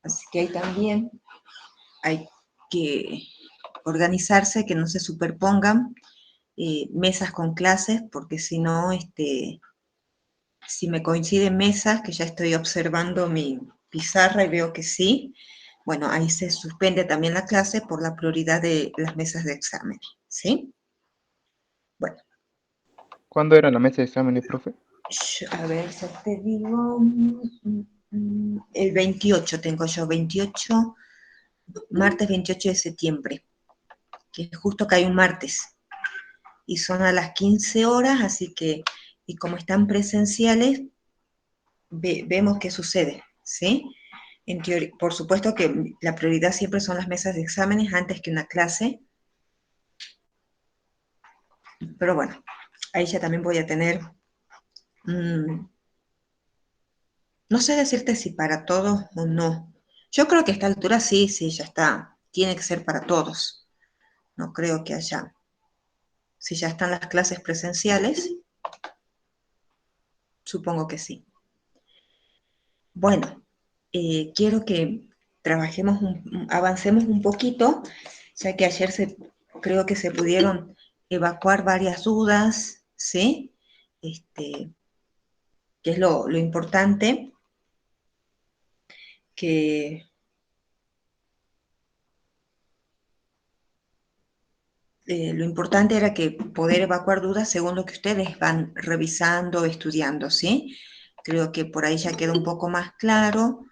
Así que ahí también hay que organizarse, que no se superpongan mesas con clases, porque si no, si me coinciden mesas, que ya estoy observando mi pizarra y veo que sí, bueno, ahí se suspende también la clase por la prioridad de las mesas de examen, ¿sí? Bueno. ¿Cuándo era la mesa de exámenes, profe? A ver, ya te digo, el 28 tengo yo, 28, martes 28 de septiembre, que es justo que hay un martes, y son a las 15 horas, así que, y como están presenciales, vemos qué sucede, ¿sí? En teoría, por supuesto que la prioridad siempre son las mesas de exámenes antes que una clase, pero bueno, ahí ya también voy a tener, no sé decirte si para todos o no. Yo creo que a esta altura sí, ya está, tiene que ser para todos. No creo que haya, si ya están las clases presenciales, supongo que sí. Bueno, quiero que trabajemos, avancemos un poquito, ya que ayer creo que se pudieron evacuar varias dudas, ¿sí? Que es lo importante, que lo importante era que poder evacuar dudas según lo que ustedes van revisando, estudiando, ¿sí? Creo que por ahí ya queda un poco más claro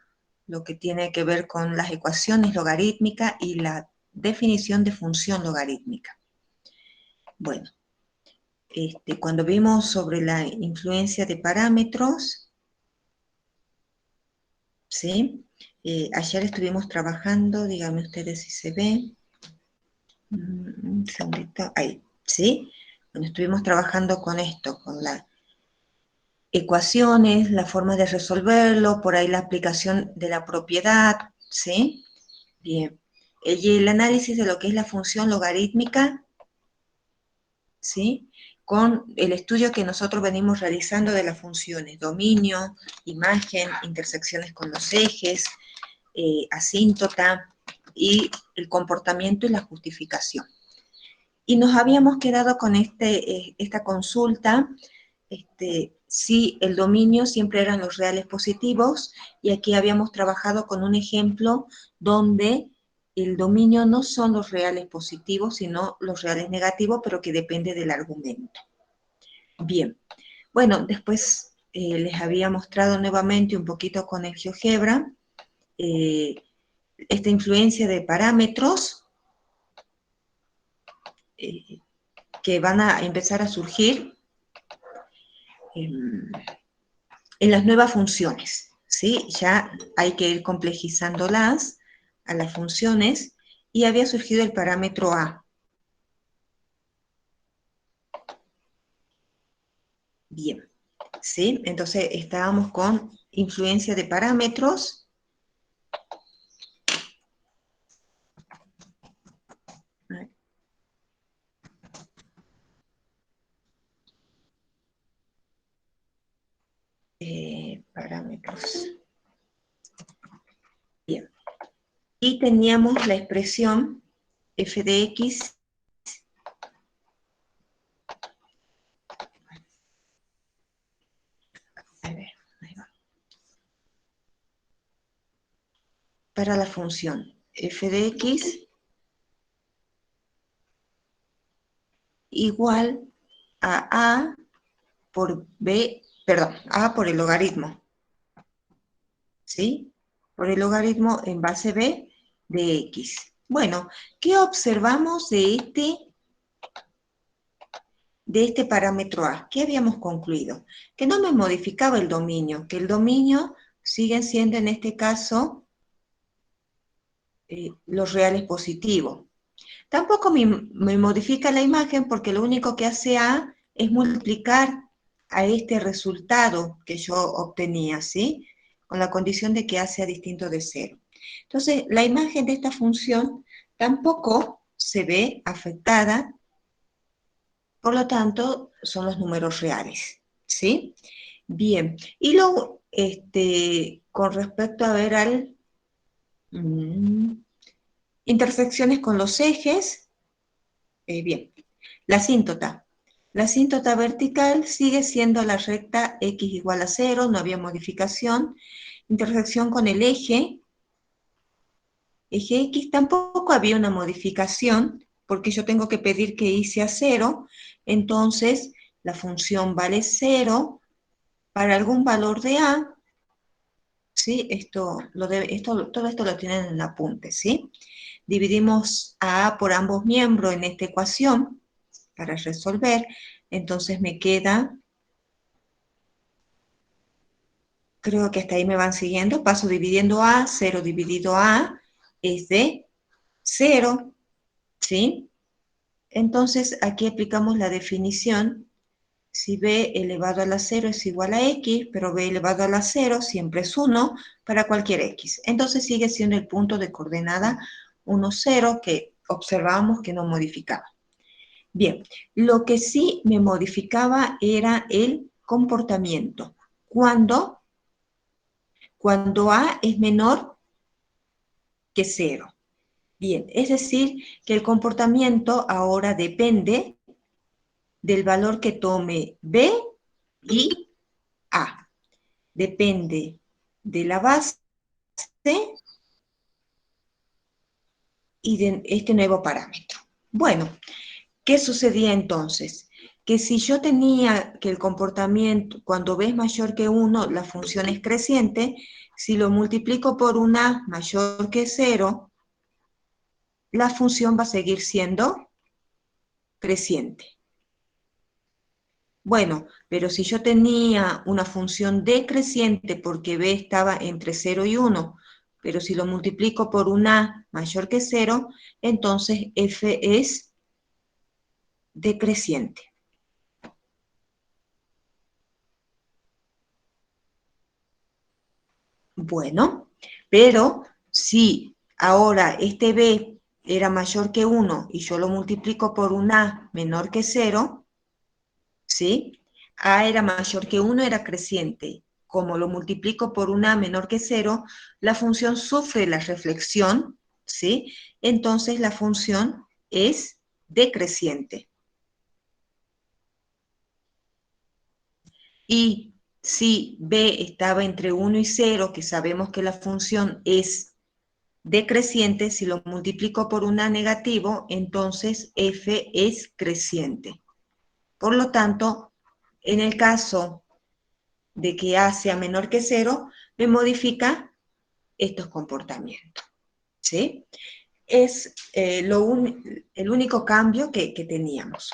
lo que tiene que ver con las ecuaciones logarítmicas y la definición de función logarítmica. Bueno, cuando vimos sobre la influencia de parámetros, ¿sí? Ayer estuvimos trabajando, díganme ustedes si se ve, un segundito, ahí, ¿sí? Bueno, estuvimos trabajando con esto, con las ecuaciones, la forma de resolverlo, por ahí la aplicación de la propiedad, ¿sí? Bien. Y el análisis de lo que es la función logarítmica, ¿sí? Con el estudio que nosotros venimos realizando de las funciones, dominio, imagen, intersecciones con los ejes, asíntota y el comportamiento y la justificación. Y nos habíamos quedado con esta consulta, si el dominio siempre eran los reales positivos, y aquí habíamos trabajado con un ejemplo donde el dominio no son los reales positivos, sino los reales negativos, pero que depende del argumento. Bien, bueno, después les había mostrado nuevamente un poquito con el GeoGebra, esta influencia de parámetros, que van a empezar a surgir en las nuevas funciones, ¿sí? Ya hay que ir complejizándolas a las funciones, y había surgido el parámetro A. Bien, ¿sí? Entonces estábamos con influencia de parámetros. Parámetros. Bien. Y teníamos la expresión f de x para la función f de x igual a por b, perdón, a por el logaritmo, ¿sí? Por el logaritmo en base b de x. Bueno, ¿qué observamos de este parámetro a? ¿Qué habíamos concluido? Que no me modificaba el dominio, que el dominio siguen siendo en este caso los reales positivos. Tampoco me modifica la imagen, porque lo único que hace A es multiplicar a este resultado que yo obtenía, ¿sí? Con la condición de que A sea distinto de 0. Entonces, la imagen de esta función tampoco se ve afectada, por lo tanto, son los números reales, ¿sí? Bien, y luego, con respecto a ver Mm. Intersecciones con los ejes. Bien. La asíntota. La asíntota vertical sigue siendo la recta x igual a 0, no había modificación. Intersección con el eje X tampoco había una modificación, porque yo tengo que pedir que y sea 0, entonces la función vale 0 para algún valor de a, ¿sí? Todo esto lo tienen en el apunte, ¿sí? Dividimos a por ambos miembros en esta ecuación para resolver, entonces me queda, creo que hasta ahí me van siguiendo, paso dividiendo a, 0 dividido a es de 0, ¿sí? Entonces aquí aplicamos la definición, si b elevado a la 0 es igual a x, pero b elevado a la 0 siempre es 1 para cualquier x. Entonces sigue siendo el punto de coordenada 1, 0 que observábamos que no modificaba. Bien, lo que sí me modificaba era el comportamiento. ¿Cuándo? Cuando a es menor que 0. Bien, es decir, que el comportamiento ahora depende del valor que tome b y a. Depende de la base y de este nuevo parámetro. Bueno, ¿qué sucedía entonces? Que si yo tenía que el comportamiento, cuando b es mayor que 1, la función es creciente, si lo multiplico por una mayor que 0, la función va a seguir siendo creciente. Bueno, pero si yo tenía una función decreciente porque b estaba entre 0 y 1, pero si lo multiplico por una mayor que 0, entonces f es decreciente. Bueno, pero si ahora este b era mayor que 1 y yo lo multiplico por una menor que 0, ¿sí? A era mayor que 1, era creciente. Como lo multiplico por una menor que 0, la función sufre la reflexión, ¿sí? Entonces la función es decreciente. Y si b estaba entre 1 y 0, que sabemos que la función es decreciente, si lo multiplico por una negativo, entonces f es creciente. Por lo tanto, en el caso de que a sea menor que 0, me modifica estos comportamientos, ¿sí? Es el único cambio que teníamos.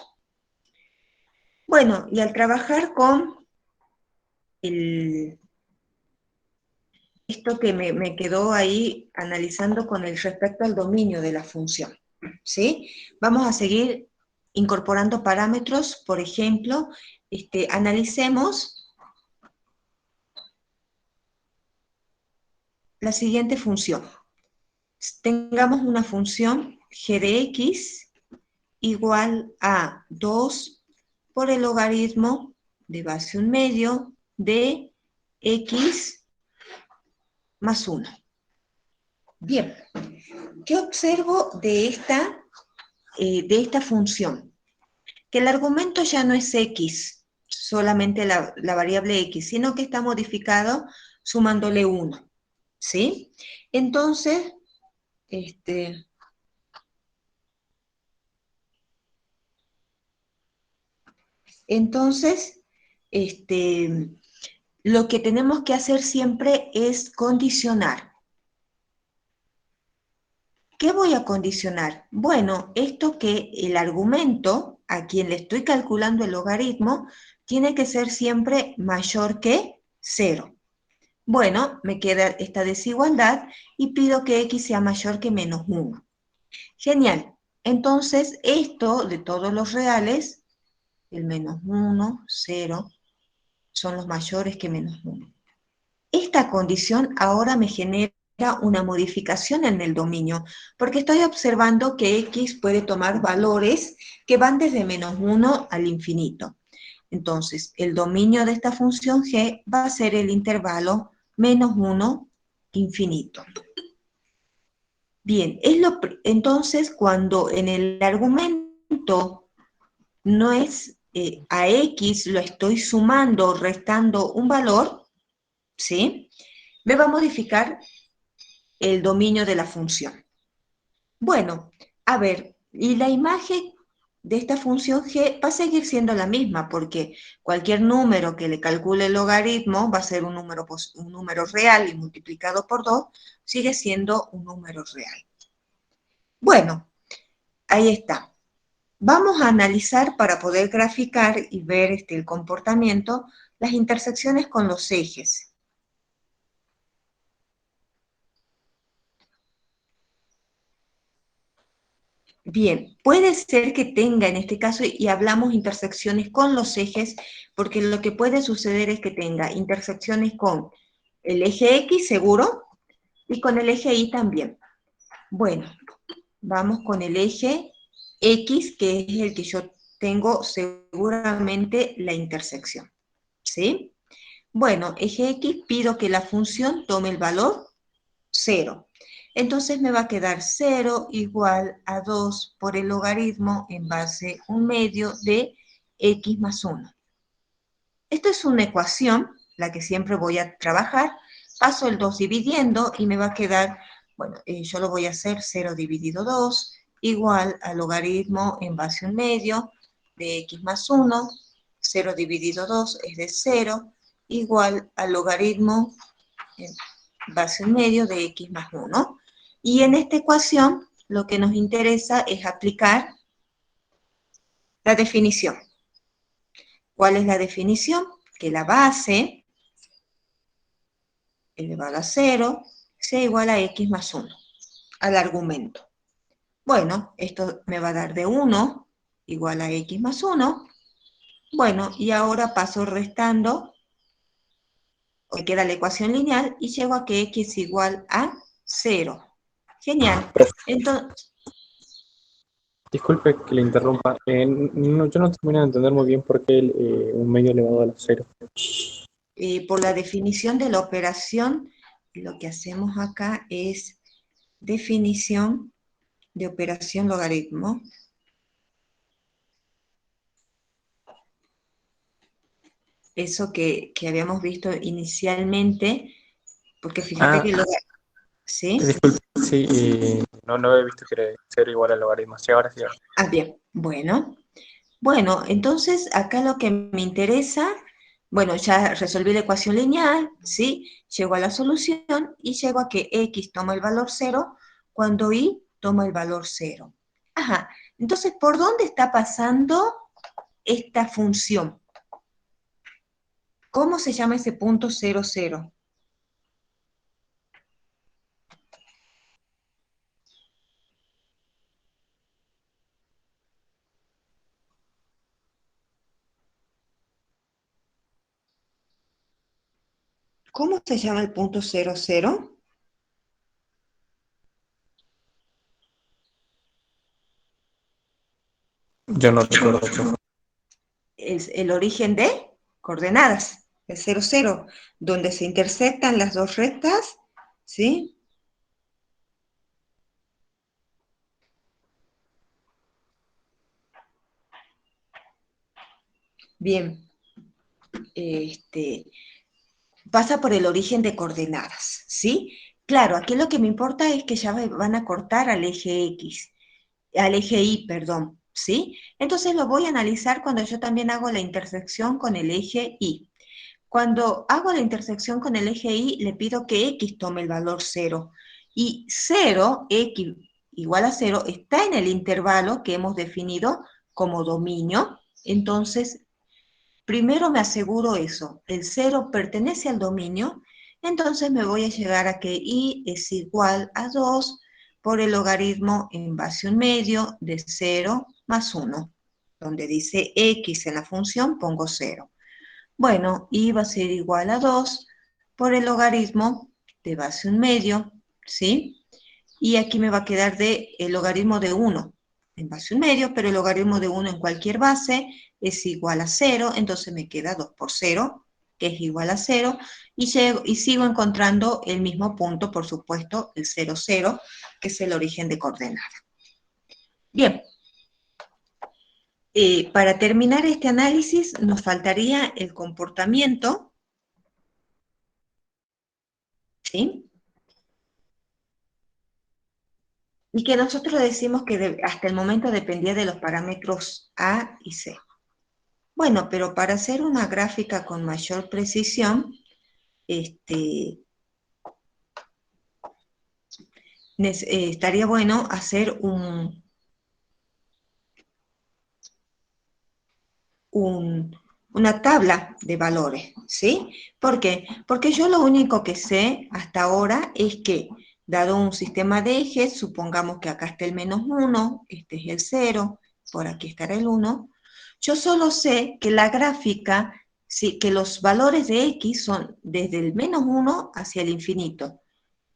Bueno, y al trabajar con esto que me quedó ahí analizando con el respecto al dominio de la función, ¿sí? Vamos a seguir incorporando parámetros, por ejemplo, analicemos la siguiente función. Tengamos una función g de x igual a 2 por el logaritmo de base 1/2 de x más 1. Bien, ¿qué observo de esta función? Que el argumento ya no es x, solamente la variable x, sino que está modificado sumándole 1, ¿sí? Entonces, Entonces, lo que tenemos que hacer siempre es condicionar. ¿Qué voy a condicionar? Bueno, esto que el argumento a quien le estoy calculando el logaritmo tiene que ser siempre mayor que 0. Bueno, me queda esta desigualdad y pido que x sea mayor que menos 1. Genial. Entonces, esto de todos los reales, el menos 1, 0, son los mayores que menos 1. Esta condición ahora me genera una modificación en el dominio, porque estoy observando que x puede tomar valores que van desde menos 1 al infinito. Entonces, el dominio de esta función g va a ser el intervalo menos 1, infinito. Bien, entonces cuando en el argumento no es a X, lo estoy sumando o restando un valor, ¿sí? Me va a modificar el dominio de la función. Bueno, a ver, y la imagen de esta función g va a seguir siendo la misma, porque cualquier número que le calcule el logaritmo va a ser un número real y multiplicado por 2 sigue siendo un número real. Bueno, ahí está. Vamos a analizar para poder graficar y ver el comportamiento, las intersecciones con los ejes. Bien, puede ser que tenga en este caso, y hablamos intersecciones con los ejes, porque lo que puede suceder es que tenga intersecciones con el eje X, seguro, y con el eje Y también. Bueno, vamos con el eje X, que es el que yo tengo seguramente la intersección, ¿sí? Bueno, eje X, pido que la función tome el valor 0. Entonces me va a quedar 0 igual a 2 por el logaritmo en base 1/2 de x más 1. Esto es una ecuación, la que siempre voy a trabajar. Paso el 2 dividiendo y me va a quedar, bueno, yo lo voy a hacer 0 dividido 2 igual al logaritmo en base 1/2 de x más 1. 0 dividido 2 es de 0 igual al logaritmo en base 1/2 de x más 1. Y en esta ecuación lo que nos interesa es aplicar la definición. ¿Cuál es la definición? Que la base elevado a 0 sea igual a x más 1, al argumento. Bueno, esto me va a dar de 1 igual a x más 1. Bueno, y ahora paso restando, me queda la ecuación lineal y llego a que x es igual a 0. Genial. Entonces, Disculpe que le interrumpa. Yo no termino de entender muy bien por qué 1/2 elevado a la 0. por la definición de la operación, lo que hacemos acá es definición de operación logaritmo. Eso que habíamos visto inicialmente, porque fíjate que ¿sí? Disculpe, sí, no había visto que era 0 igual al logaritmo. Sí, ahora sí. Ah, bien, bueno. Bueno, entonces acá lo que me interesa, bueno, ya resolví la ecuación lineal, ¿sí? Llego a la solución y llego a que x toma el valor 0 cuando y toma el valor 0. Ajá, entonces, ¿por dónde está pasando esta función? ¿Cómo se llama ese punto 0, 0? ¿Cómo se llama el punto 0, 0? Yo no recuerdo eso. Es el origen de coordenadas, el 0, 0, donde se intersectan las dos rectas, ¿sí? Bien, pasa por el origen de coordenadas, ¿sí? Claro, aquí lo que me importa es que ya van a cortar al eje X, al eje Y, perdón, ¿sí? Entonces lo voy a analizar cuando yo también hago la intersección con el eje Y. Cuando hago la intersección con el eje Y, le pido que X tome el valor 0. Y 0, X igual a 0, está en el intervalo que hemos definido como dominio. Entonces, primero me aseguro eso, el 0 pertenece al dominio, entonces me voy a llegar a que y es igual a 2 por el logaritmo en base 1/2 de 0 más 1, donde dice x en la función pongo 0. Bueno, y va a ser igual a 2 por el logaritmo de base 1/2, ¿sí? Y aquí me va a quedar el logaritmo de 1 en base 1/2, pero el logaritmo de 1 en cualquier base es igual a 0, entonces me queda 2 por 0, que es igual a 0, y sigo encontrando el mismo punto, por supuesto, el 0, 0, que es el origen de coordenada. Bien. Para terminar este análisis, nos faltaría el comportamiento, ¿sí? Y que nosotros decimos que hasta el momento dependía de los parámetros A y C. Bueno, pero para hacer una gráfica con mayor precisión, estaría bueno hacer una tabla de valores, ¿sí? ¿Por qué? Porque yo lo único que sé hasta ahora es que, dado un sistema de ejes, supongamos que acá está el -1, este es el 0, por aquí estará el 1, yo solo sé que la gráfica, sí, que los valores de x son desde el -1 hacia el infinito.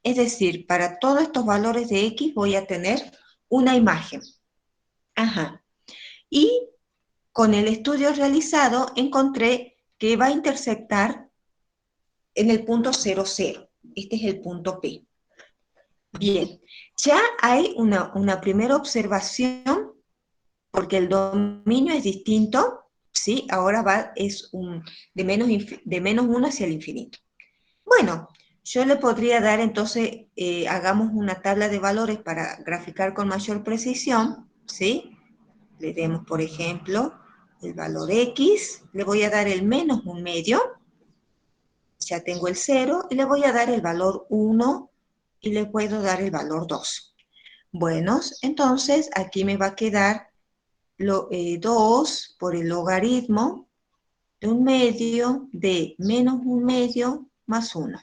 Es decir, para todos estos valores de x voy a tener una imagen. Ajá. Y con el estudio realizado encontré que va a intersectar en el punto 0, 0. Este es el punto P. Bien, ya hay una primera observación, porque el dominio es distinto, ¿sí? Ahora es de menos 1 hacia el infinito. Bueno, yo le podría dar entonces, hagamos una tabla de valores para graficar con mayor precisión, ¿sí? Le demos, por ejemplo, el valor x, le voy a dar el -1/2, ya tengo el 0, y le voy a dar el valor 1, y le puedo dar el valor 2. Bueno, entonces aquí me va a quedar 2 por el logaritmo de 1/2 de -1/2 más 1.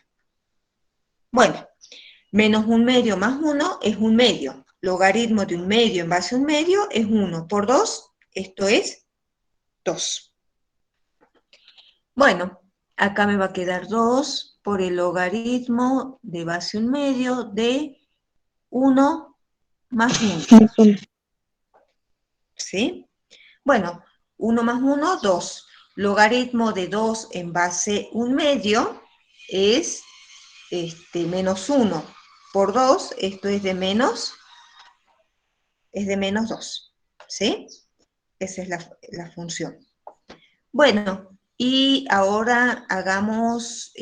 Bueno, -1/2 más 1 es 1/2. Logaritmo de 1/2 en base a 1/2 es 1 por 2, esto es 2. Bueno, acá me va a quedar 2 por el logaritmo de base 1/2 de 1 más 1. ¿Sí? Bueno, 1 más 1, 2. Logaritmo de 2 en base 1/2 es menos 1 por 2, esto es de menos 2. ¿Sí? Esa es la función. Bueno, y ahora hagamos,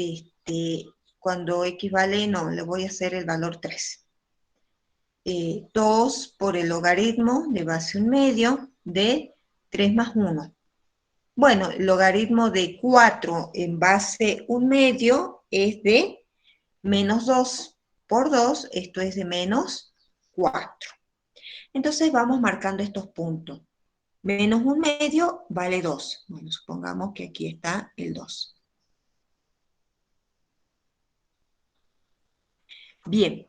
cuando x vale, no, le voy a hacer el valor 3. 2 por el logaritmo de base 1/2 de 3 más 1. Bueno, el logaritmo de 4 en base 1/2 es de menos 2 por 2, esto es de menos 4. Entonces vamos marcando estos puntos. Menos 1/2 vale 2. Bueno, supongamos que aquí está el 2. Bien,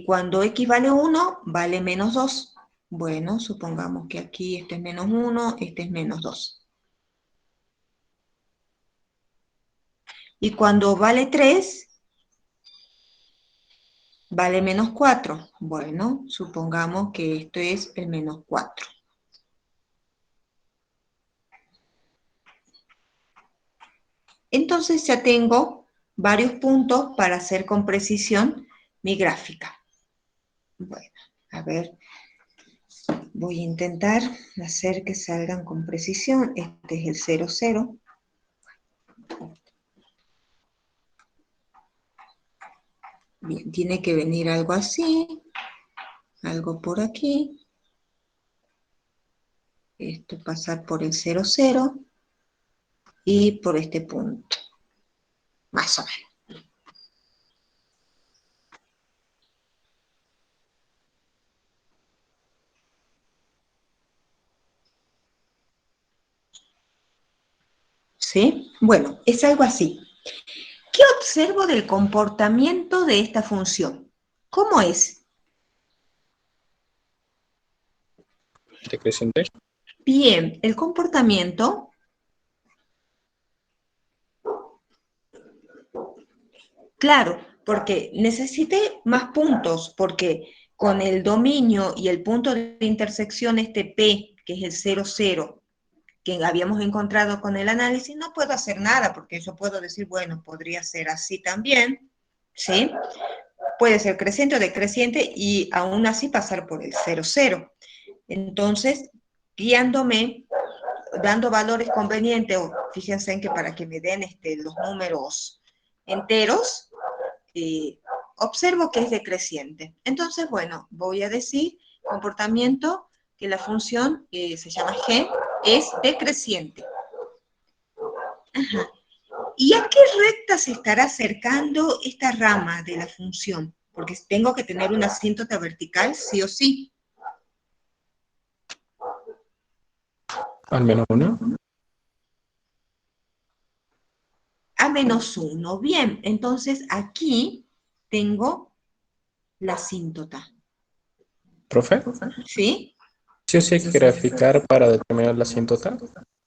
cuando x vale 1, vale menos 2. Bueno, supongamos que aquí este es menos 1, este es menos 2. Y cuando vale 3, vale menos 4. Bueno, supongamos que esto es el menos 4. Entonces ya tengo varios puntos para hacer con precisión mi gráfica. Bueno, a ver, voy a intentar hacer que salgan con precisión. Este es el 0, 0. Bien, tiene que venir algo así, algo por aquí. Esto pasar por el 0, 0 y por este punto, más o menos. ¿Sí? Bueno, es algo así. ¿Qué observo del comportamiento de esta función? ¿Cómo es? Decreciente. Bien, el comportamiento claro, porque necesité más puntos, porque con el dominio y el punto de intersección este P, que es el 0, 0, que habíamos encontrado con el análisis, no puedo hacer nada, porque yo puedo decir, bueno, podría ser así también, ¿sí? Puede ser creciente o decreciente y aún así pasar por el 0, 0. Entonces, guiándome, dando valores convenientes, o fíjense en que para que me den los números enteros, observo que es decreciente. Entonces, bueno, voy a decir comportamiento que la función se llama g es decreciente. Ajá. ¿Y a qué recta se estará acercando esta rama de la función? Porque tengo que tener una asíntota vertical sí o sí. Al menos una. A menos 1. Bien, entonces aquí tengo la asíntota. ¿Profe? ¿Sí? ¿Sí o sí hay que graficar para determinar la asíntota?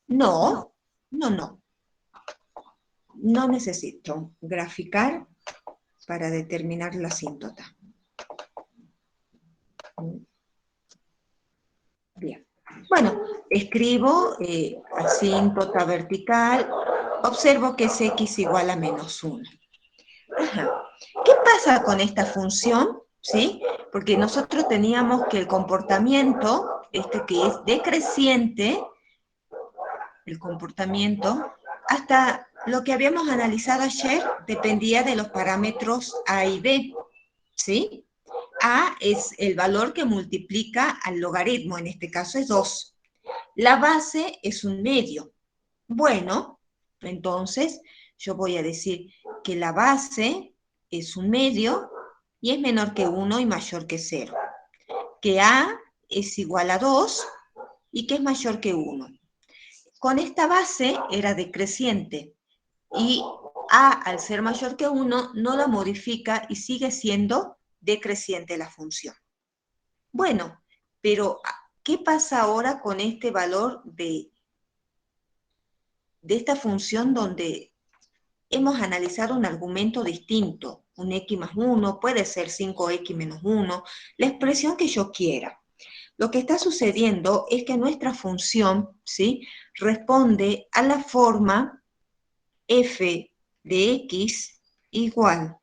No, no. No necesito graficar para determinar la asíntota. Bien. Bueno, escribo asíntota vertical, observo que es x igual a menos 1. Ajá. ¿Qué pasa con esta función? ¿Sí? Porque nosotros teníamos que el comportamiento, que es decreciente, el comportamiento, hasta lo que habíamos analizado ayer, dependía de los parámetros A y B, ¿sí? A es el valor que multiplica al logaritmo, en este caso es 2. La base es un medio. Bueno, entonces yo voy a decir que la base es un medio y es menor que 1 y mayor que 0. Que A es igual a 2 y que es mayor que 1. Con esta base era decreciente y A, al ser mayor que 1, no la modifica y sigue siendo decreciente la función. Bueno, pero ¿qué pasa ahora con este valor de esta función donde hemos analizado un argumento distinto? Un x más 1, puede ser 5x menos 1, la expresión que yo quiera. Lo que está sucediendo es que nuestra función, ¿sí?, responde a la forma f de x igual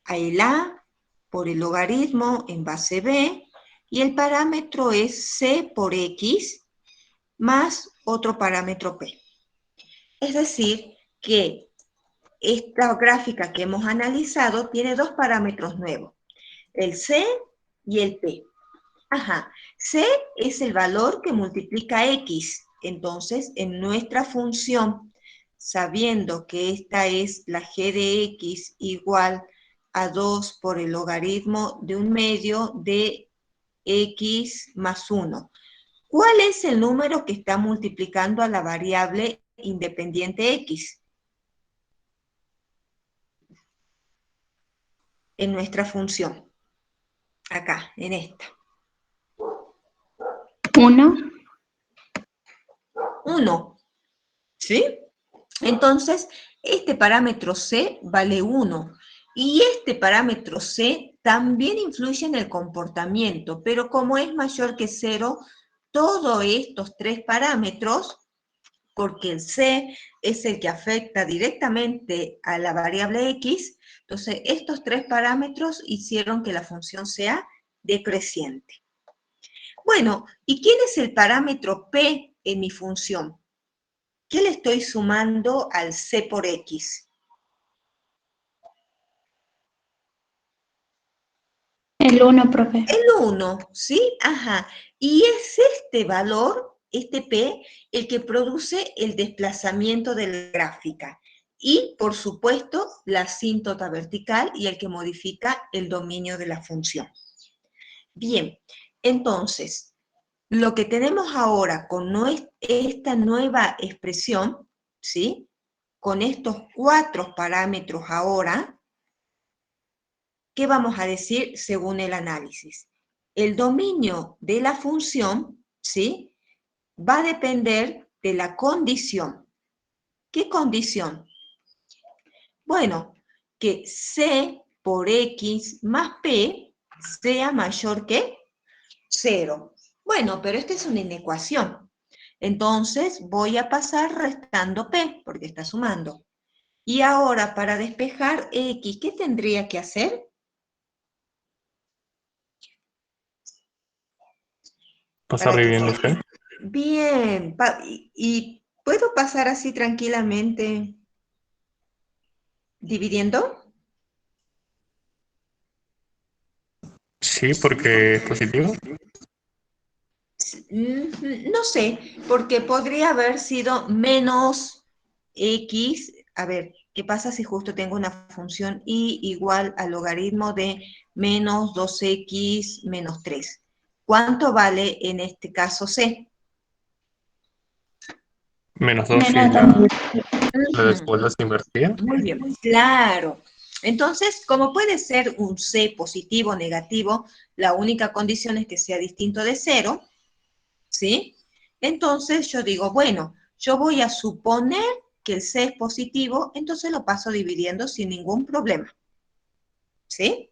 a el a por el logaritmo en base b, y el parámetro es c por x más otro parámetro p. Es decir, que esta gráfica que hemos analizado tiene dos parámetros nuevos, el c y el p. Ajá, c es el valor que multiplica x. Entonces, en nuestra función, sabiendo que esta es la g de x igual a 2 por el logaritmo de un medio de x más 1. ¿Cuál es el número que está multiplicando a la variable independiente x? En nuestra función. Acá, en esta. 1. ¿Sí? Entonces, este parámetro c vale 1. Y este parámetro c también influye en el comportamiento, pero como es mayor que 0, todos estos tres parámetros, porque el c es el que afecta directamente a la variable x, entonces estos tres parámetros hicieron que la función sea decreciente. Bueno, ¿y quién es el parámetro p en mi función? ¿Qué le estoy sumando al c por x? El 1, profe. El 1, ¿sí? Ajá. Y es este valor, este p, el que produce el desplazamiento de la gráfica. Y, por supuesto, la asíntota vertical y el que modifica el dominio de la función. Bien, entonces, lo que tenemos ahora con esta nueva expresión, ¿sí?, con estos 4 parámetros ahora, ¿qué vamos a decir según el análisis? El dominio de la función, ¿sí?, va a depender de la condición. ¿Qué condición? Bueno, que c por x más p sea mayor que 0. Bueno, pero esta es una inecuación. Entonces voy a pasar restando P, porque está sumando. Y ahora para despejar X, ¿qué tendría que hacer? Pasar Para que dividiendo se- C. Bien, y ¿puedo pasar así tranquilamente dividiendo? Sí, porque es positivo. No sé, porque podría haber sido menos X. A ver, ¿qué pasa si justo tengo una función y igual al logaritmo de menos 2x menos 3? ¿Cuánto vale en este caso C? Menos 2 si Menos la, 2. la desigualdad se invertía. Muy bien, claro. Entonces, como puede ser un C positivo o negativo, la única condición es que sea distinto de 0, ¿sí? Entonces yo digo, bueno, yo voy a suponer que el C es positivo, entonces lo paso dividiendo sin ningún problema, ¿sí?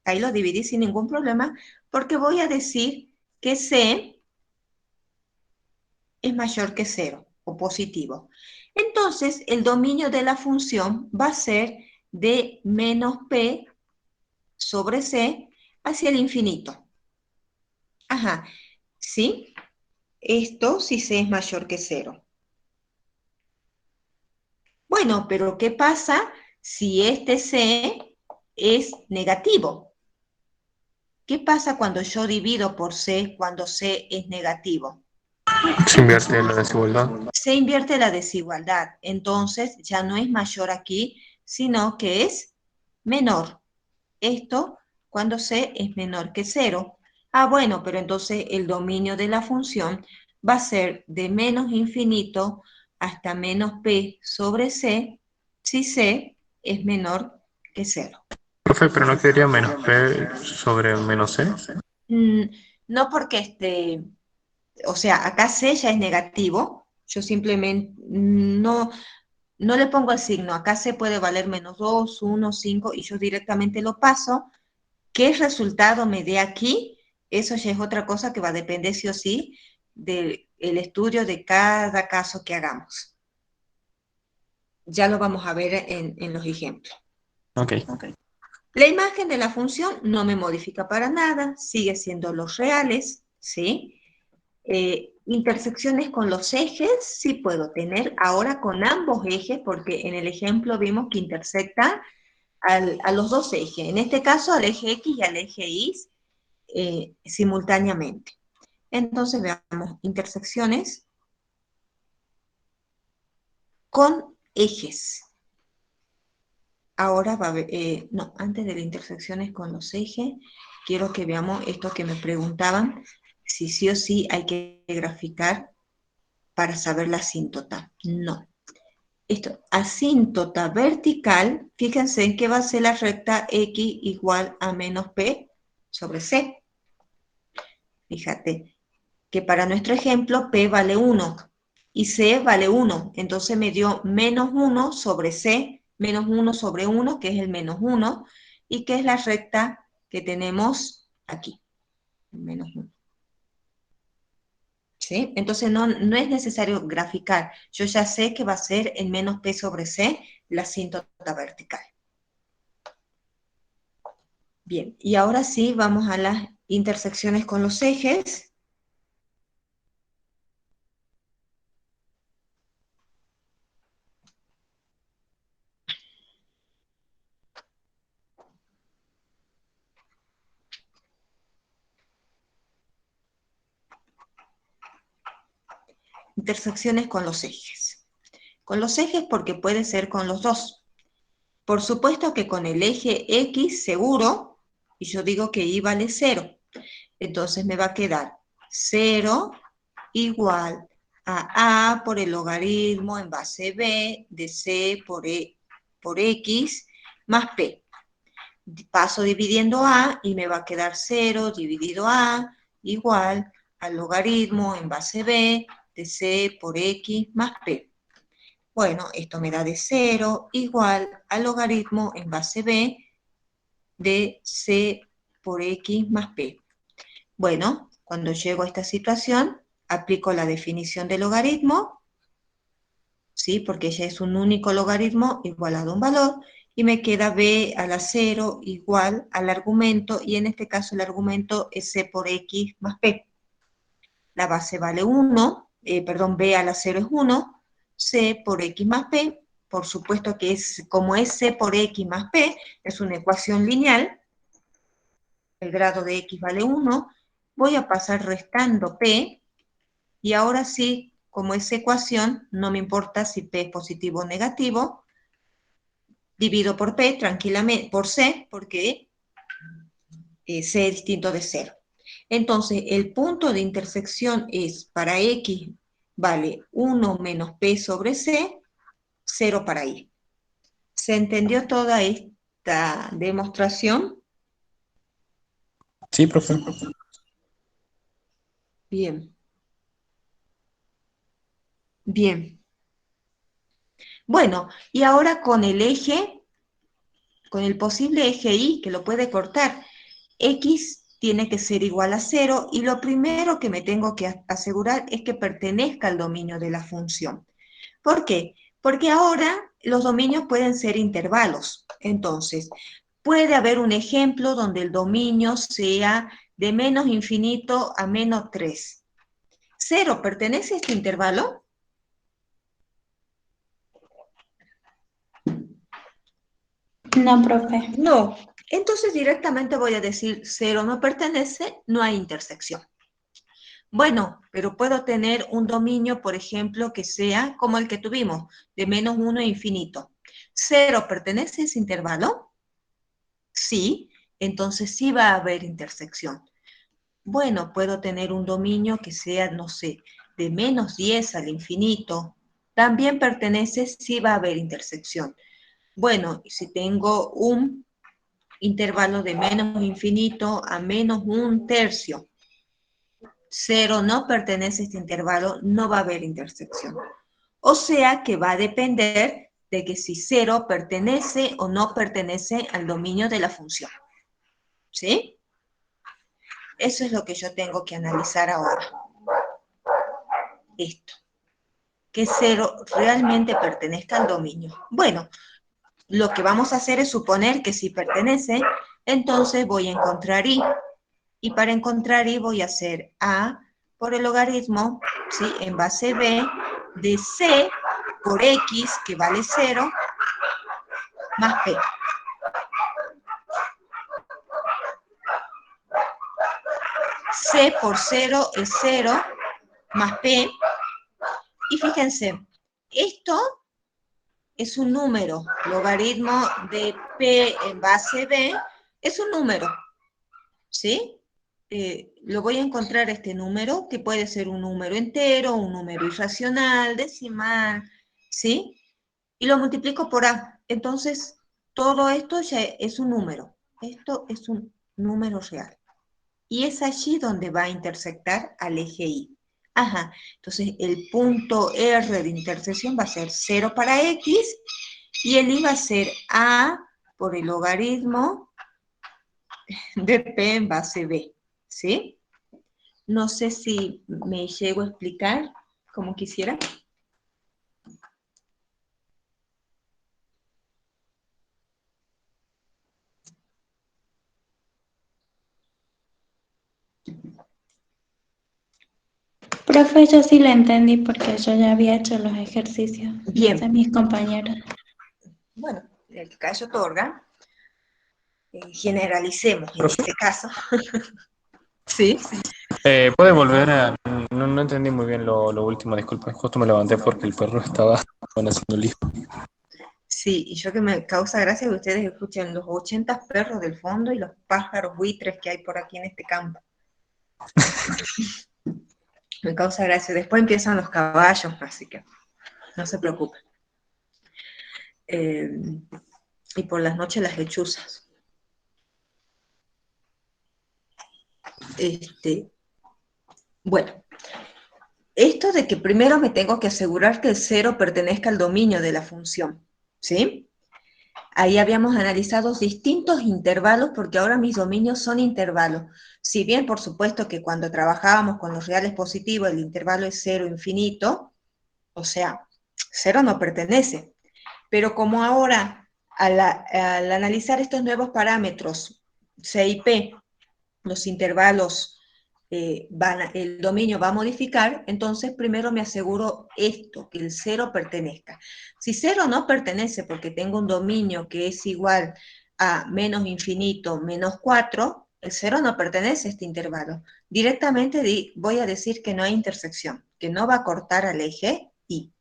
Ahí lo dividí sin ningún problema porque voy a decir que C es mayor que 0 o positivo. Entonces, el dominio de la función va a ser de menos P sobre C hacia el infinito. Ajá, ¿sí? Esto si C es mayor que 0. Bueno, pero ¿qué pasa si este C es negativo? ¿Qué pasa cuando yo divido por C cuando C es negativo? Se invierte la desigualdad. Se invierte la desigualdad, entonces ya no es mayor aquí, sino que es menor. Esto cuando C es menor que 0. Ah, bueno, pero entonces el dominio de la función va a ser de menos infinito hasta menos P sobre C si C es menor que 0. Profe, pero no quedaría menos P sobre menos C. Mm, no porque o sea, acá C ya es negativo, yo simplemente no le pongo el signo, acá C puede valer menos 2, 1, 5 y yo directamente lo paso. ¿Qué resultado me dé aquí? Eso ya es otra cosa que va a depender sí o sí del estudio de cada caso que hagamos. Ya lo vamos a ver en los ejemplos. Ok. La imagen de la función no me modifica para nada, sigue siendo los reales, ¿sí? Intersecciones con los ejes sí puedo tener ahora con ambos ejes, porque en el ejemplo vimos que intersecta a los dos ejes, en este caso al eje X y al eje Y simultáneamente. Entonces veamos intersecciones con ejes. Ahora va a haber, no, antes de las intersecciones con los ejes, quiero que veamos esto que me preguntaban, si sí o sí hay que graficar para saber la asíntota. No. Esto, asíntota vertical, fíjense en que va a ser la recta X igual a menos P sobre C. Fíjate que para nuestro ejemplo P vale 1 y C vale 1. Entonces me dio menos 1 sobre C, menos 1 sobre 1, que es el menos 1, y que es la recta que tenemos aquí, menos 1. ¿Sí? Entonces no es necesario graficar. Yo ya sé que va a ser el menos P sobre C, la asíntota vertical. Bien, y ahora sí vamos a las intersecciones con los ejes. Intersecciones con los ejes. Con los ejes porque puede ser con los dos. Por supuesto que con el eje X seguro, y yo digo que Y vale 0. Entonces me va a quedar 0 igual a por el logaritmo en base B de C por X más P. Paso dividiendo A y me va a quedar 0 dividido A igual al logaritmo en base B de C por X más P. Bueno, esto me da de 0 igual al logaritmo en base B de C por X más P. Bueno, cuando llego a esta situación, aplico la definición de logaritmo, ¿sí? Porque ya es un único logaritmo igualado a un valor, y me queda b a la 0 igual al argumento, y en este caso el argumento es c por x más p. La base vale 1, b a la 0 es 1, c por x más p, por supuesto que como es c por x más p, es una ecuación lineal, el grado de x vale 1, voy a pasar restando p, y ahora sí, como es ecuación, no me importa si p es positivo o negativo, divido por p tranquilamente, por c, porque c es distinto de 0. Entonces, el punto de intersección es, para x vale 1 menos p sobre c, 0 para y. ¿Se entendió toda esta demostración? Sí, profe. Bien. Bien. Bueno, y ahora con el eje, con el posible eje y, que lo puede cortar, x tiene que ser igual a 0, y lo primero que me tengo que asegurar es que pertenezca al dominio de la función. ¿Por qué? Porque ahora los dominios pueden ser intervalos. Entonces, puede haber un ejemplo donde el dominio sea de menos infinito a menos 3. ¿0 pertenece a este intervalo? No, profe. No. Entonces directamente voy a decir 0 no pertenece, no hay intersección. Bueno, pero puedo tener un dominio, por ejemplo, que sea como el que tuvimos, de menos 1 a infinito. ¿0 pertenece a ese intervalo? Sí, entonces sí va a haber intersección. Bueno, puedo tener un dominio que sea, no sé, de menos 10 al infinito. También pertenece, sí va a haber intersección. Bueno, si tengo un intervalo de menos infinito a menos un tercio, 0 no pertenece a este intervalo, no va a haber intersección. O sea que va a depender de que si 0 pertenece o no pertenece al dominio de la función. ¿Sí? Eso es lo que yo tengo que analizar ahora. Esto. Que 0 realmente pertenezca al dominio. Bueno, lo que vamos a hacer es suponer que si pertenece, entonces voy a encontrar y. Y para encontrar y voy a hacer a por el logaritmo, ¿sí? En base b de c por x, que vale 0, más p. C por 0 es 0, más p. Y fíjense, esto es un número. Logaritmo de p en base b es un número, ¿sí? Lo voy a encontrar este número, que puede ser un número entero, un número irracional, decimal, ¿sí? Y lo multiplico por a. Entonces, todo esto ya es un número. Esto es un número real. Y es allí donde va a intersectar al eje y. Ajá, entonces el punto R de intersección va a ser 0 para x, y el y va a ser a por el logaritmo de p en base b, ¿sí? No sé si me llego a explicar como quisiera. Profe, yo sí lo entendí porque yo ya había hecho los ejercicios. Bien. No sé, mis compañeros. Bueno, el caso otorga, generalicemos en Profe, este caso. Sí. ¿puede volver a...? No entendí muy bien lo último, disculpe. Justo me levanté porque el perro estaba haciendo lío. Sí, y yo que me causa gracia que ustedes escuchen los 80 perros del fondo y los pájaros buitres que hay por aquí en este campo. Me causa gracia. Después empiezan los caballos, así que no se preocupen. Y por las noches las lechuzas. Bueno, esto de que primero me tengo que asegurar que el 0 pertenezca al dominio de la función, ¿sí? Ahí habíamos analizado distintos intervalos, porque ahora mis dominios son intervalos. Si bien, por supuesto, que cuando trabajábamos con los reales positivos, el intervalo es 0 infinito, o sea, 0 no pertenece. Pero como ahora, al analizar estos nuevos parámetros, C y P, los intervalos, el dominio va a modificar, entonces primero me aseguro esto, que el 0 pertenezca. Si 0 no pertenece porque tengo un dominio que es igual a menos infinito menos 4, el 0 no pertenece a este intervalo. Directamente voy a decir que no hay intersección, que no va a cortar al eje Y.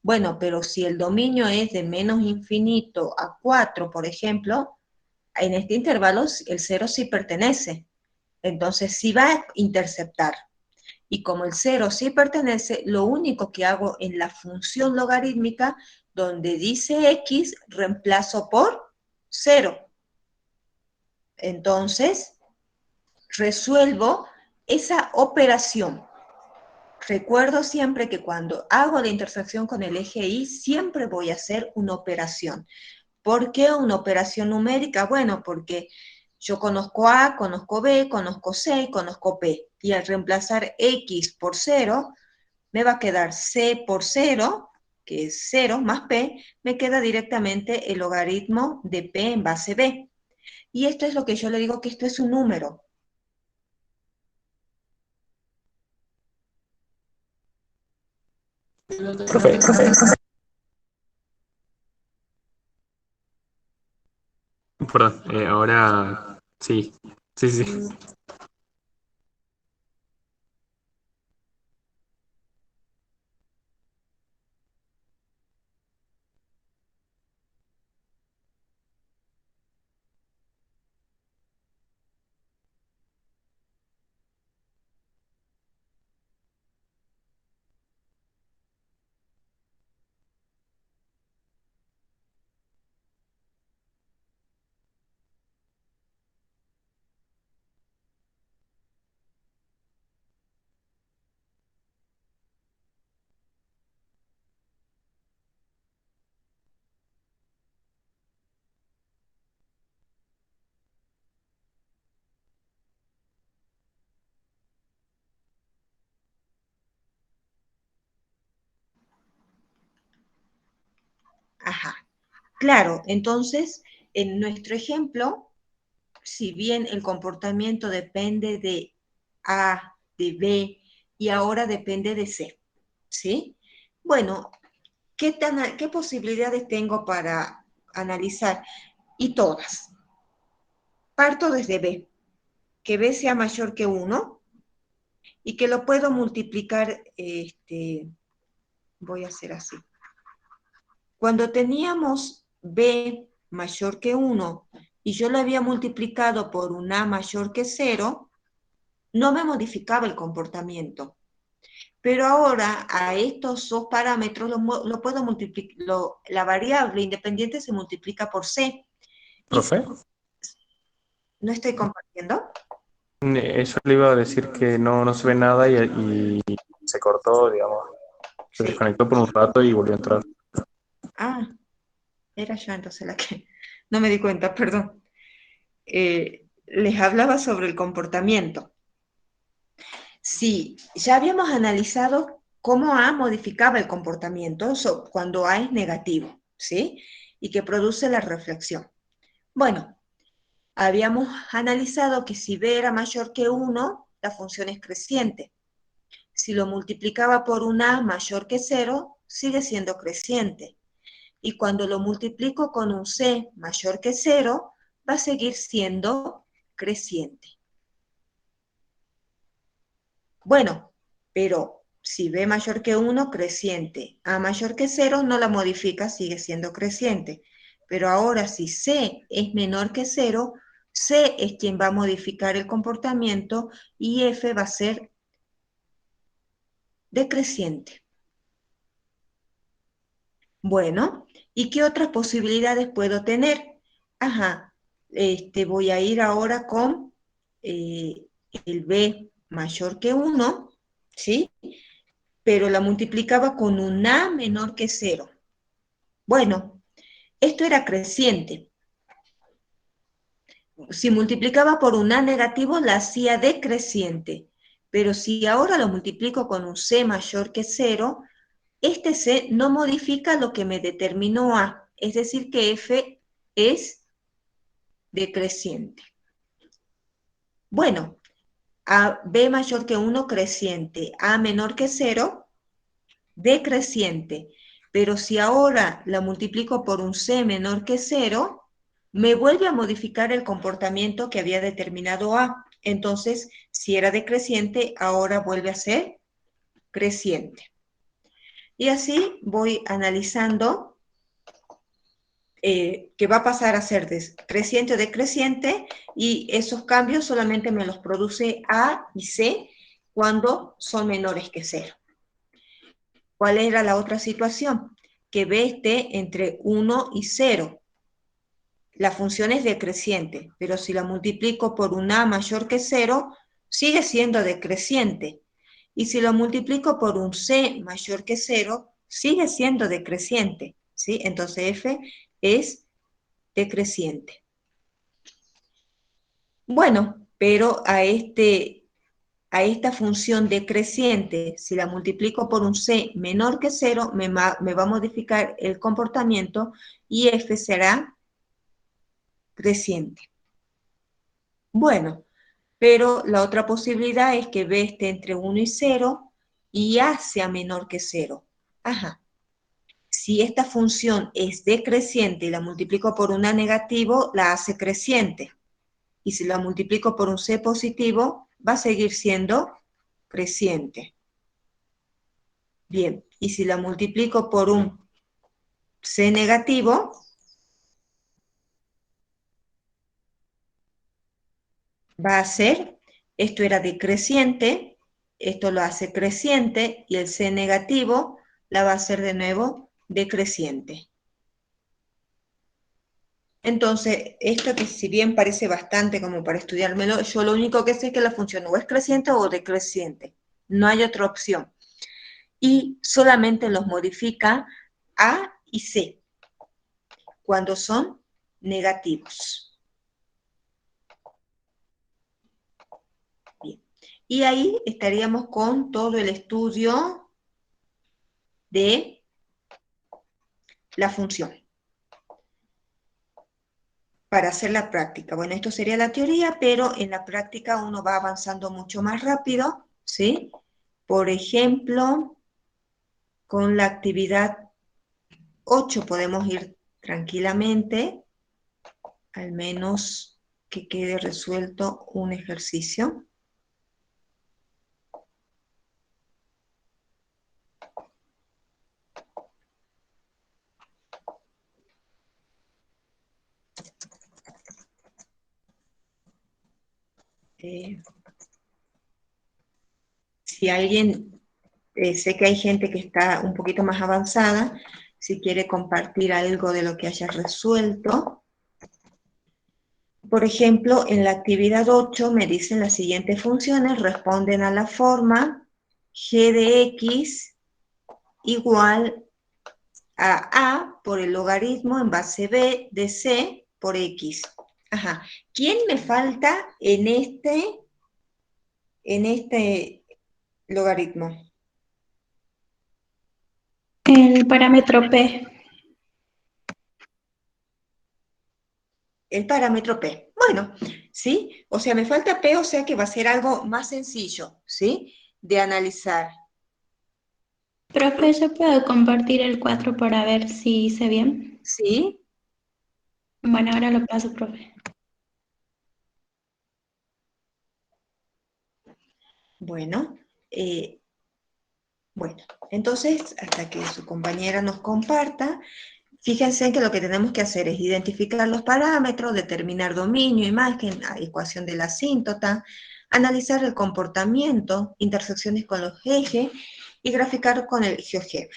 Bueno, pero si el dominio es de menos infinito a 4, por ejemplo, en este intervalo el 0 sí pertenece. Entonces sí va a interceptar. Y como el 0 sí pertenece, lo único que hago en la función logarítmica, donde dice x, reemplazo por 0. Entonces, resuelvo esa operación. Recuerdo siempre que cuando hago la intersección con el eje Y, siempre voy a hacer una operación. ¿Por qué una operación numérica? Bueno, porque yo conozco A, conozco B, conozco C y conozco P. Y al reemplazar X por 0, me va a quedar C por 0, que es 0 más P, me queda directamente el logaritmo de P en base B. Y esto es lo que yo le digo, que esto es un número. Profe, perdón, ahora sí, sí, sí. Ajá. Claro, entonces, en nuestro ejemplo, si bien el comportamiento depende de A, de B, y ahora depende de C, ¿sí? Bueno, ¿qué posibilidades tengo para analizar? Y todas. Parto desde B, que B sea mayor que 1 y que lo puedo multiplicar, voy a hacer así. Cuando teníamos B mayor que 1 y yo lo había multiplicado por un A mayor que 0, no me modificaba el comportamiento. Pero ahora a estos dos parámetros lo puedo multiplicar, la variable independiente se multiplica por C. Profe, ¿No estoy compartiendo? eso le iba a decir que no se ve nada y se cortó, digamos, se Sí. desconectó por un rato y volvió a entrar. Ah, era yo entonces la que no me di cuenta, perdón. Les hablaba sobre el comportamiento. Sí, ya habíamos analizado cómo A modificaba el comportamiento cuando A es negativo, ¿sí? Y que produce la reflexión. Bueno, habíamos analizado que si B era mayor que 1, la función es creciente. Si lo multiplicaba por un A mayor que 0, sigue siendo creciente. Y cuando lo multiplico con un C mayor que 0, va a seguir siendo creciente. Bueno, pero si B mayor que 1, creciente. A mayor que 0, no la modifica, sigue siendo creciente. Pero ahora si C es menor que 0, C es quien va a modificar el comportamiento y F va a ser decreciente. Bueno, ¿y qué otras posibilidades puedo tener? Ajá, voy a ir ahora con el B mayor que 1, ¿sí? Pero la multiplicaba con un A menor que 0. Bueno, esto era creciente. Si multiplicaba por un A negativo, la hacía decreciente. Pero si ahora lo multiplico con un C mayor que 0, este C no modifica lo que me determinó A. Es decir, que F es decreciente. Bueno, a B mayor que 1 creciente, A menor que 0 decreciente. Pero si ahora la multiplico por un C menor que 0, me vuelve a modificar el comportamiento que había determinado A. Entonces, si era decreciente, ahora vuelve a ser creciente. Y así voy analizando que va a pasar a ser creciente o decreciente, y esos cambios solamente me los produce A y C cuando son menores que 0. ¿Cuál era la otra situación? Que B esté entre 1 y 0. La función es decreciente, pero si la multiplico por un A mayor que 0, sigue siendo decreciente. Y si lo multiplico por un C mayor que 0, sigue siendo decreciente, ¿sí? Entonces F es decreciente. Bueno, pero a esta función decreciente, si la multiplico por un C menor que 0, me va a modificar el comportamiento y F será creciente. Bueno, pero la otra posibilidad es que B esté entre 1 y 0 y A sea menor que 0. Ajá. Si esta función es decreciente y la multiplico por un A negativo, la hace creciente. Y si la multiplico por un C positivo, va a seguir siendo creciente. Bien, y si la multiplico por un C negativo, va a ser, esto era decreciente, esto lo hace creciente, y el C negativo la va a hacer de nuevo decreciente. Entonces, esto que si bien parece bastante como para estudiármelo, yo lo único que sé es que la función o es creciente o decreciente. No hay otra opción. Y solamente los modifica A y C cuando son negativos. Bien. Y ahí estaríamos con todo el estudio de la función para hacer la práctica. Bueno, esto sería la teoría, pero en la práctica uno va avanzando mucho más rápido, ¿sí? Por ejemplo, con la actividad 8 podemos ir tranquilamente, al menos que quede resuelto un ejercicio. Si alguien, sé que hay gente que está un poquito más avanzada, si quiere compartir algo de lo que haya resuelto. Por ejemplo, en la actividad 8 me dicen las siguientes funciones, responden a la forma g de x igual a por el logaritmo en base b de c por x. Ajá. ¿Quién me falta en este logaritmo? El parámetro P. El parámetro P. Bueno, ¿sí? O sea, me falta P, o sea que va a ser algo más sencillo, ¿sí? De analizar. Profe, ¿yo puedo compartir el 4 para ver si hice bien? ¿Sí? Bueno, ahora lo paso, profe. Bueno, entonces, hasta que su compañera nos comparta, fíjense que lo que tenemos que hacer es identificar los parámetros, determinar dominio, imagen, ecuación de la asíntota, analizar el comportamiento, intersecciones con los ejes y graficar con el GeoGebra.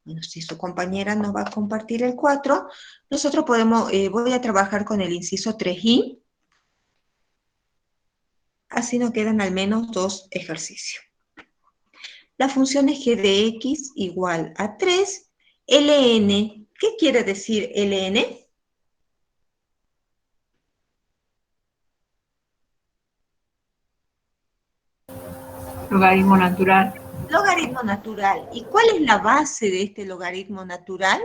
Bueno, si su compañera nos va a compartir el 4, nosotros podemos, voy a trabajar con el inciso 3i, así nos quedan al menos 2 ejercicios. La función es g de x igual a 3, ln ¿Qué quiere decir ln? Logaritmo natural. Logaritmo natural. ¿Y cuál es la base de este logaritmo natural?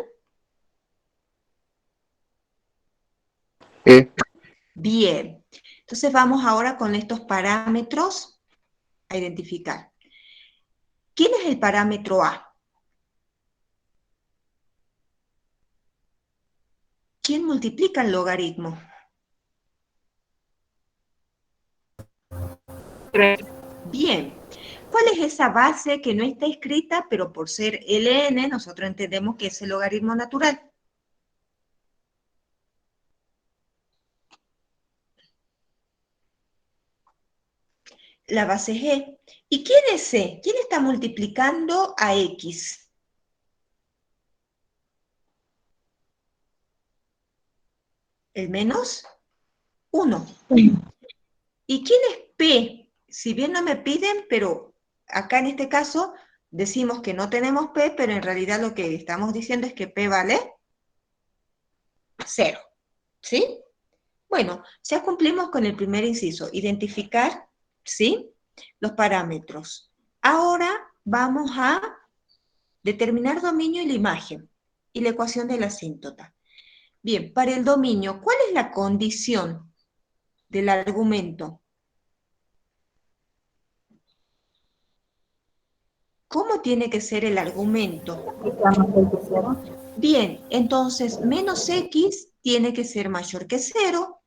Bien. Entonces vamos ahora con estos parámetros a identificar. ¿Quién es el parámetro A? ¿Quién multiplica el logaritmo? 3. Bien. ¿Cuál es esa base que no está escrita, pero por ser ln, nosotros entendemos que es el logaritmo natural? La base G. ¿Y quién es C? ¿Quién está multiplicando a X? El menos 1. ¿Y quién es P? Si bien no me piden, pero acá en este caso decimos que no tenemos P, pero en realidad lo que estamos diciendo es que P vale 0. ¿Sí? Bueno, ya cumplimos con el primer inciso, identificar, ¿sí?, los parámetros. Ahora vamos a determinar dominio y la imagen, y la ecuación de la asíntota. Bien, para el dominio, ¿cuál es la condición del argumento? ¿Cómo tiene que ser el argumento? Bien, entonces menos x tiene que ser mayor que 0,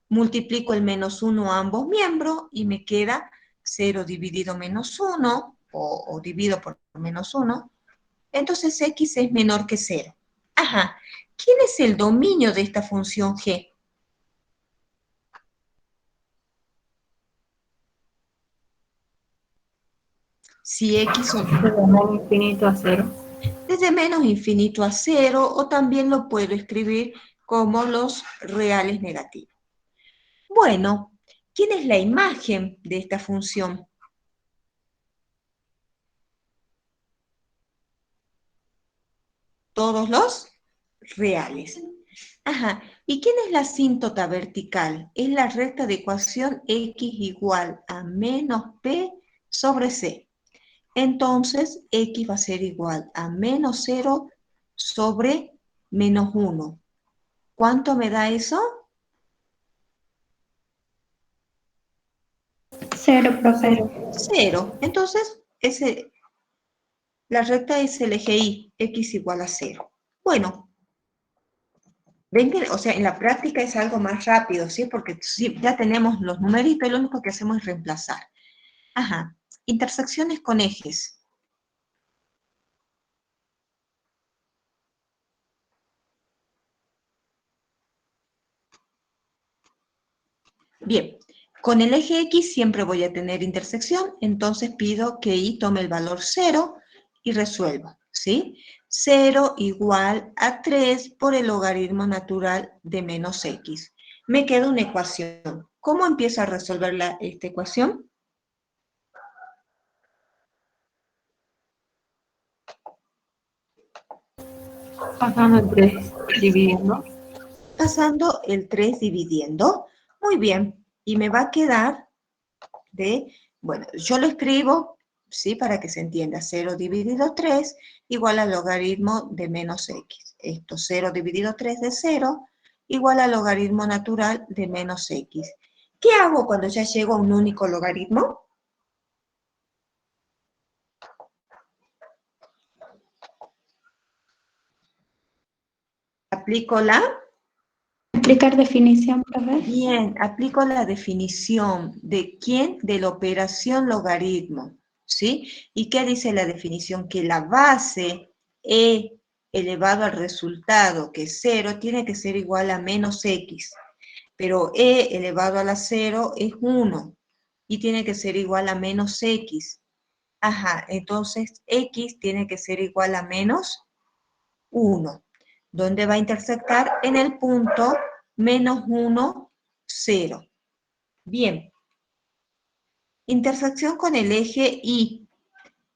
multiplico el menos 1 a ambos miembros y me queda 0 dividido menos 1, o divido por menos 1, entonces x es menor que 0. Ajá, ¿quién es el dominio de esta función g? Si x son Desde menos infinito a 0. desde menos infinito a 0, o también lo puedo escribir como los reales negativos. Bueno, ¿quién es la imagen de esta función? Todos los reales. Ajá, ¿y quién es la asíntota vertical? Es la recta de ecuación x igual a menos p sobre c. Entonces, x va a ser igual a menos 0 sobre menos 1. ¿Cuánto me da eso? 0, profe. 0. Entonces, la recta es el eje y, x igual a 0. Bueno, ven que, o sea, en la práctica es algo más rápido, ¿sí? Porque ya tenemos los numeritos y lo único que hacemos es reemplazar. Ajá, intersecciones con ejes. Bien, con el eje X siempre voy a tener intersección, entonces pido que Y tome el valor 0 y resuelvo, ¿sí? 0 igual a 3 por el logaritmo natural de menos X. Me queda una ecuación. ¿Cómo empiezo a resolver esta ecuación? Pasando el 3 dividiendo. Pasando el 3 dividiendo. Muy bien, y me va a quedar bueno, yo lo escribo, ¿sí? Para que se entienda, 0 dividido 3 igual al logaritmo de menos x. Esto, 0 dividido 3 de 0 igual al logaritmo natural de menos x. ¿Qué hago cuando ya llego a un único logaritmo? Aplico la... Explicar definición, profe. Bien, aplico la definición de quién, de la operación logaritmo, ¿sí? ¿Y qué dice la definición? Que la base e elevado al resultado, que es 0, tiene que ser igual a menos x, pero e elevado a la 0 es 1, y tiene que ser igual a menos x. Ajá, entonces x tiene que ser igual a menos 1. ¿Dónde va a intersectar? En el punto menos 1, 0. Bien. Intersección con el eje Y.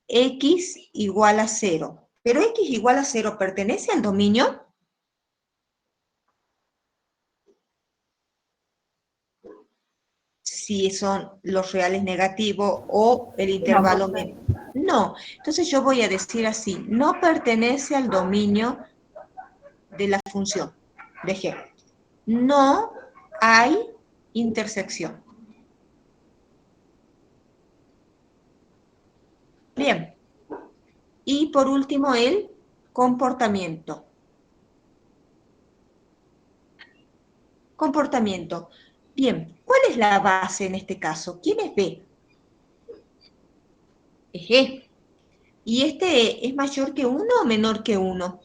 X igual a 0. Pero x igual a 0, ¿pertenece al dominio? Si son los reales negativos o el intervalo menos. No, entonces yo voy a decir así, no pertenece al dominio de la función de g. No hay intersección. Bien. Y por último, el comportamiento. Comportamiento. Bien, ¿cuál es la base en este caso? ¿Quién es B? Es E. ¿Y este es mayor que 1 o menor que 1?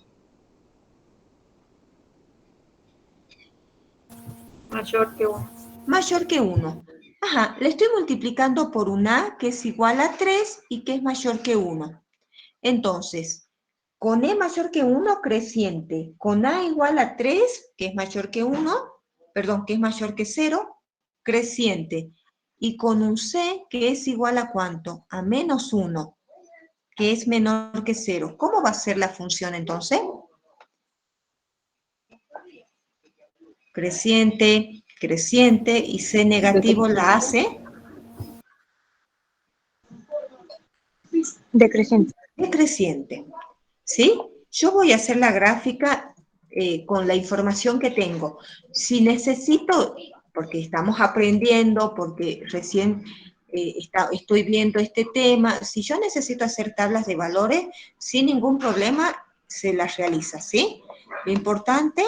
Mayor que 1. Mayor que 1. Ajá, le estoy multiplicando por un A que es igual a 3 y que es mayor que 1. Entonces, con E mayor que 1, creciente. Con A igual a 3, que es mayor que 1, perdón, que es mayor que 0, creciente. Y con un C que es igual a ¿cuánto? A menos 1, que es menor que 0. ¿Cómo va a ser la función entonces? Creciente, creciente, y C negativo la hace Decreciente. decreciente. ¿Sí? Yo voy a hacer la gráfica con la información que tengo. Si necesito, porque estamos aprendiendo, porque recién estoy viendo este tema, si yo necesito hacer tablas de valores, sin ningún problema se las realiza, ¿sí? Lo importante,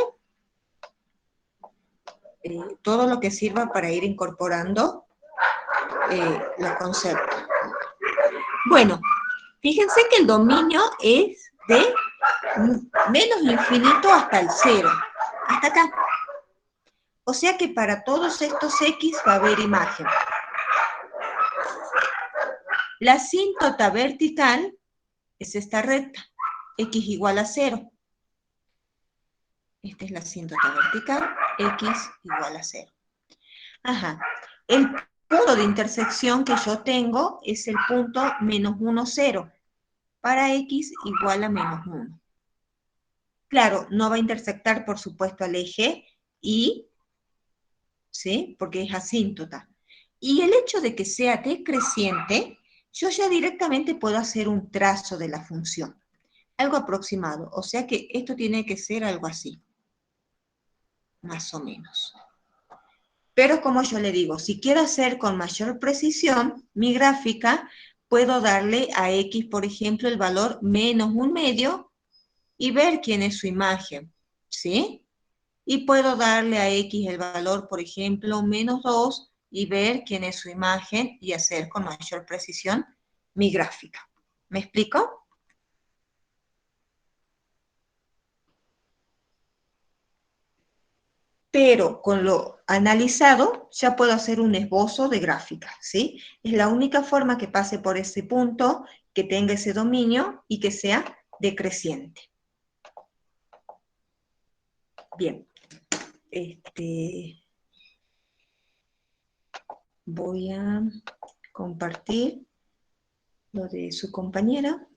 todo lo que sirva para ir incorporando los conceptos. Bueno, fíjense que el dominio es de menos infinito hasta el 0, hasta acá. O sea que para todos estos x va a haber imagen. La asíntota vertical es esta recta, x igual a 0. Esta es la asíntota vertical, x igual a 0. Ajá. El punto de intersección que yo tengo es el punto menos 1, 0, para x igual a menos 1. Claro, no va a intersectar, por supuesto, al eje y, ¿sí? Porque es asíntota. Y el hecho de que sea decreciente, yo ya directamente puedo hacer un trazo de la función, algo aproximado. O sea que esto tiene que ser algo así, más o menos. Pero como yo le digo, si quiero hacer con mayor precisión mi gráfica, puedo darle a x, por ejemplo, el valor menos 1/2 y ver quién es su imagen, ¿sí? Y puedo darle a x el valor, por ejemplo, menos 2 y ver quién es su imagen y hacer con mayor precisión mi gráfica. ¿Me explico? Pero con lo analizado ya puedo hacer un esbozo de gráfica, ¿sí? Es la única forma que pase por ese punto, que tenga ese dominio y que sea decreciente. Bien. Voy a compartir lo de su compañera.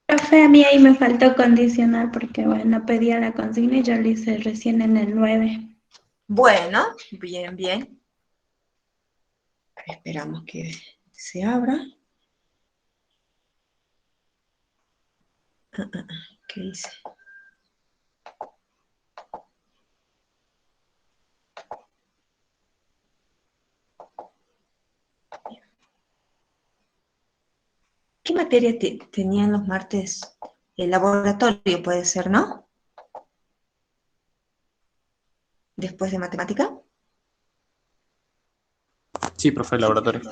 Profe, a mí ahí me faltó condicionar porque, bueno, pedía la consigna y yo lo hice recién en el 9. Bueno, bien, bien. Esperamos que se abra. ¿Qué dice? ¿Qué materia tenían los martes? El laboratorio puede ser, ¿no? Después de matemática. Sí, profe, laboratorio.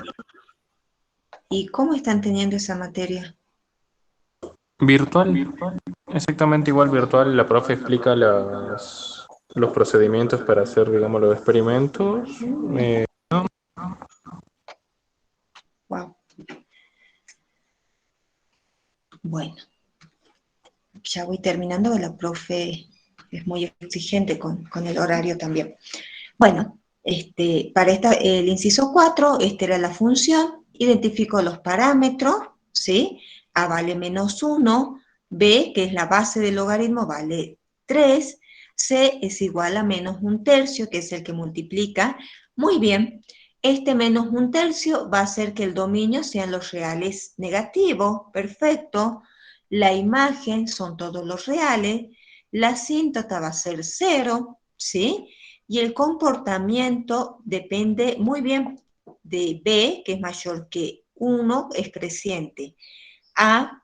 ¿Y cómo están teniendo esa materia? Virtual. Exactamente igual virtual. La profe explica los procedimientos para hacer, digamos, los experimentos. Wow. Bueno, ya voy terminando, la profe es muy exigente con el horario también. Bueno, para el inciso 4, esta era la función, identifico los parámetros, ¿sí? A vale menos 1, B, que es la base del logaritmo, vale 3, C es igual a menos 1/3, que es el que multiplica. Muy bien, este menos 1/3 va a hacer que el dominio sean los reales negativos, perfecto. La imagen son todos los reales, la asíntota va a ser 0, ¿sí? Y el comportamiento depende muy bien de B, que es mayor que 1, es creciente. A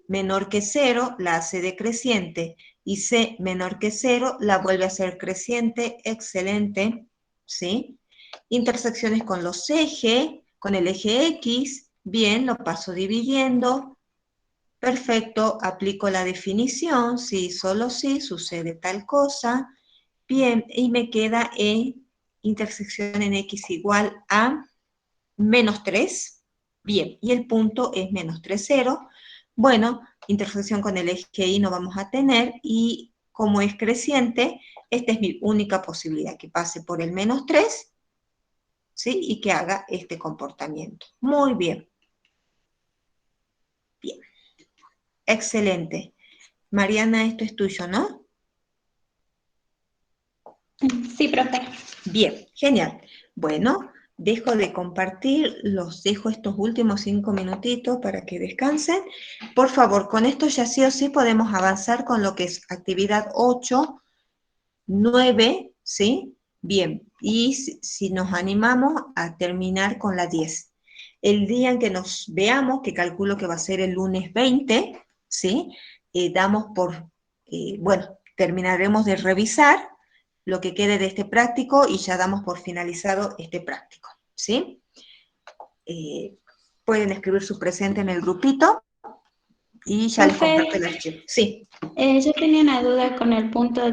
menor que 0 la hace decreciente y C menor que 0 la vuelve a hacer creciente, excelente, ¿sí? Intersecciones con los ejes, con el eje X, bien, lo paso dividiendo, perfecto, aplico la definición, sí, solo sí, sucede tal cosa, bien, y me queda intersección en X igual a menos 3, bien, y el punto es menos 3, 0. Bueno, intersección con el eje Y no vamos a tener, y como es creciente, esta es mi única posibilidad, que pase por el menos 3, ¿sí? Y que haga este comportamiento. Muy bien. Bien. Excelente. Mariana, esto es tuyo, ¿no? Sí, profe. Bien, genial. Bueno, dejo de compartir, los dejo estos últimos 5 minutitos para que descansen. Por favor, con esto ya sí o sí podemos avanzar con lo que es actividad 8, 9, ¿sí? Bien, y si nos animamos a terminar con la 10. El día en que nos veamos, que calculo que va a ser el lunes 20, ¿sí? Damos por, bueno, terminaremos de revisar lo que quede de este práctico y ya damos por finalizado este práctico, ¿sí? Pueden escribir su presente en el grupito y ya les Profe, comparto el archivo. Sí. yo tenía una duda con el punto